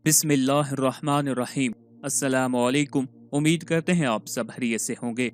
बिस्मिल्लाहिर्रहमानिर्रहीम। अस्सलामुअलैकुम। उम्मीद करते हैं आप सब खैरियत से होंगे।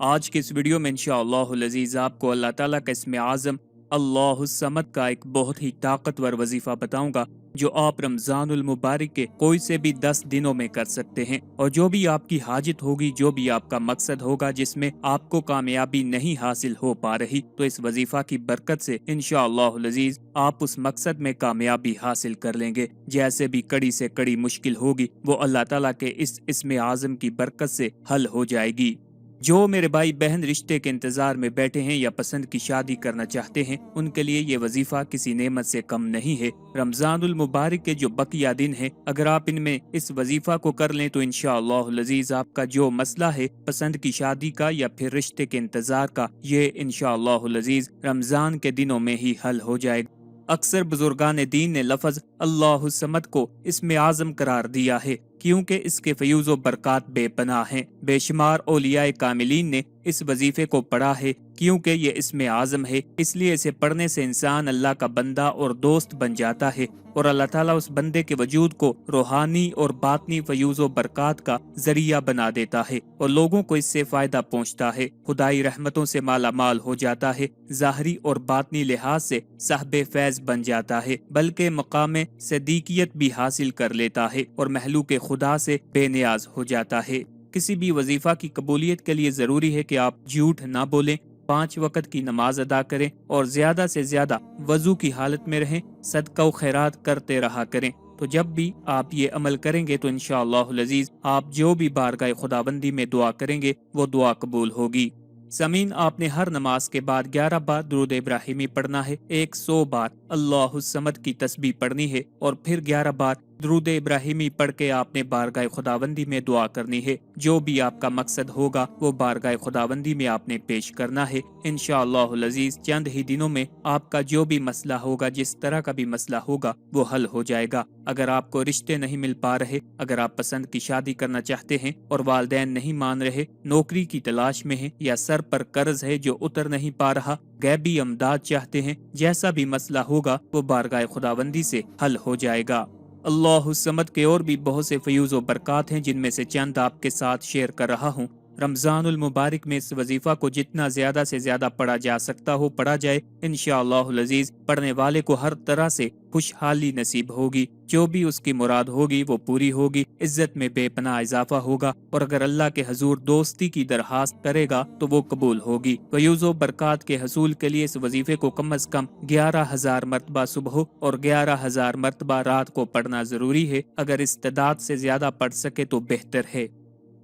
आज के इस वीडियो में इंशाअल्लाहुल अज़ीज़ आपको अल्लाह ताला का इस्म आज़म अल्लाहुस समद का एक बहुत ही ताकतवर वजीफ़ा बताऊंगा जो आप रमज़ानुल मुबारक के कोई से भी 10 दिनों में कर सकते हैं। और जो भी आपकी हाजत होगी, जो भी आपका मकसद होगा जिसमें आपको कामयाबी नहीं हासिल हो पा रही, तो इस वजीफ़ा की बरकत से इंशाअल्लाहुल अज़ीज़ आप उस मकसद में कामयाबी हासिल कर लेंगे। जैसे भी कड़ी से कड़ी मुश्किल होगी वो अल्लाह ताला के इस इस्म आज़म की बरकत से हल हो जाएगी। जो मेरे भाई बहन रिश्ते के इंतजार में बैठे हैं या पसंद की शादी करना चाहते हैं, उनके लिए ये वजीफा किसी नेमत से कम नहीं है। रमजानुल मुबारक के जो बकिया दिन है, अगर आप इनमें इस वजीफा को कर लें तो इंशाअल्लाहुल अज़ीज़ आपका जो मसला है पसंद की शादी का या फिर रिश्ते के इंतजार का, ये इंशाअल्लाहुल अज़ीज़ रमजान के दिनों में ही हल हो जाएगा। अक्सर बुजुर्गान दीन ने लफ्ज अल्लाहु समद को इसमें आज़म करार दिया है क्योंकि इसके फयूज़ बरक़ात बेपनाह हैं। बेशुमार औलियाए कामिलीन ने इस वजीफे को पढ़ा है क्योंकि ये इसमें आज़म है, इसलिए इसे पढ़ने से इंसान अल्लाह का बंदा और दोस्त बन जाता है और अल्लाह ताला उस बंदे के वजूद को रूहानी और बातनी फयूज़ बरक़ात का जरिया बना देता है और लोगों को इससे फायदा पहुँचता है। खुदाई रहमतों से माला माल हो जाता है, ज़ाहरी और बातनी लिहाज से साहबे फैज़ बन जाता है, बल्कि मकाम सदीकियत भी हासिल कर लेता है और महलूक खुदा से बेनियाज हो जाता है। किसी भी वजीफा की कबूलियत के लिए जरूरी है कि आप झूठ ना बोलें, 5 वक्त की नमाज अदा करें और ज्यादा से ज्यादा वजू की हालत में रहें, सदका व खैरात करते रहा करें। तो जब भी आप ये अमल करेंगे तो इंशाअल्लाहुल अज़ीज़ आप जो भी बारगाह खुदाबंदी में दुआ करेंगे वो दुआ कबूल होगी। समीन, आपने हर नमाज के बाद 11 बार दुरूद इब्राहिमी पढ़ना है, 100 बार अल्लाहुस समद की तस्बीह पढ़नी है और फिर 11 बार दुरूद इब्राहिमी पढ़ के आपने बारगाह खुदाबंदी में दुआ करनी है। जो भी आपका मकसद होगा वो बारगाह खुदाबंदी में आपने पेश करना है। इंशाअल्लाहुल अज़ीज़ चंद ही दिनों में आपका जो भी मसला होगा, जिस तरह का भी मसला होगा, वो हल हो जाएगा। अगर आपको रिश्ते नहीं मिल पा रहे, अगर आप पसंद की शादी करना चाहते हैं और वालिदैन नहीं मान रहे, नौकरी की तलाश में हैं या सर पर कर्ज है जो उतर नहीं पा रहा, गैबी अमदाद चाहते हैं, जैसा भी मसला होगा वो बारगाह खुदाबंदी से हल हो जाएगा। अल्लाहु समद के और भी बहुत से फयूज़ व बरक़ात हैं जिनमें से चंद आपके साथ शेयर कर रहा हूँ। रमज़ानुल मुबारक में इस वजीफ़ा को जितना ज़्यादा से ज़्यादा पढ़ा जा सकता हो पढ़ा जाए। इंशाअल्लाहुल अज़ीज़ पढ़ने वाले को हर तरह से खुशहाली नसीब होगी, जो भी उसकी मुराद होगी वो पूरी होगी, इज्जत में बेपनाह इजाफा होगा और अगर अल्लाह के हजूर दोस्ती की दरखास्त करेगा तो वो कबूल होगी। फयूज़ व बरक़ात के हसूल के लिए इस वजीफे को कम अज़ कम 11,000 मरतबा सुबह और 11,000 मरतबा रात को पढ़ना जरूरी है। अगर इस्तेदाद से ज्यादा पढ़ सके तो बेहतर है।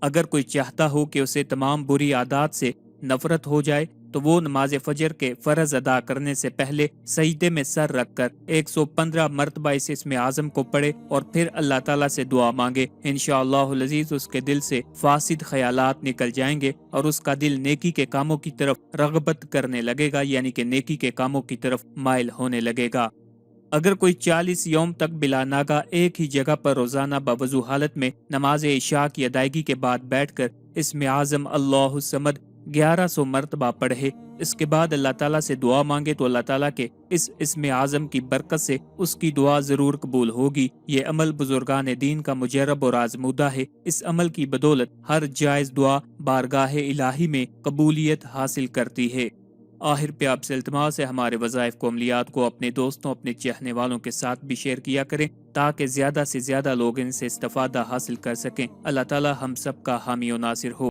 अगर कोई चाहता हो कि उसे तमाम बुरी आदत से नफरत हो जाए तो वो नमाज फजर के फर्ज अदा करने से पहले सजदे में सर रखकर 115 मरतबा इस इसमें आज़म को पढ़े और फिर अल्लाह ताला से दुआ मांगे। इंशाअल्लाहुल अज़ीज़ उसके दिल से फासिद ख्यालात निकल जाएंगे और उसका दिल नेकी के कामों की तरफ रगबत करने लगेगा, यानी कि नेकी के कामों की तरफ माइल होने लगेगा। अगर कोई 40 यौम तक बिला नागा एक ही जगह पर रोजाना बावजू हालत में नमाज इशा की अदायगी के बाद बैठकर इसमें आज़म अल्लाहु समद 1100 मरतबा पढ़े, इसके बाद अल्लाह ताला से दुआ मांगे तो अल्लाह ताला के इस इसमें आज़म की बरकत से उसकी दुआ जरूर कबूल होगी। ये अमल बुजुर्गान दीन का मुजरब और आजमूदा है। इस अमल की बदौलत हर जायज़ दुआ बारगाह इलाही में कबूलियत हासिल करती है। आखिर पे आपसे इल्तिमास है हमारे वज़ाइफ को, अमलियात को अपने दोस्तों, अपने चाहने वालों के साथ भी शेयर किया करें ताकि ज़्यादा से ज़्यादा लोग इनसे इस्तिफ़ादा हासिल कर सकें। अल्लाह ताला हम सब का हामी और नासिर हो।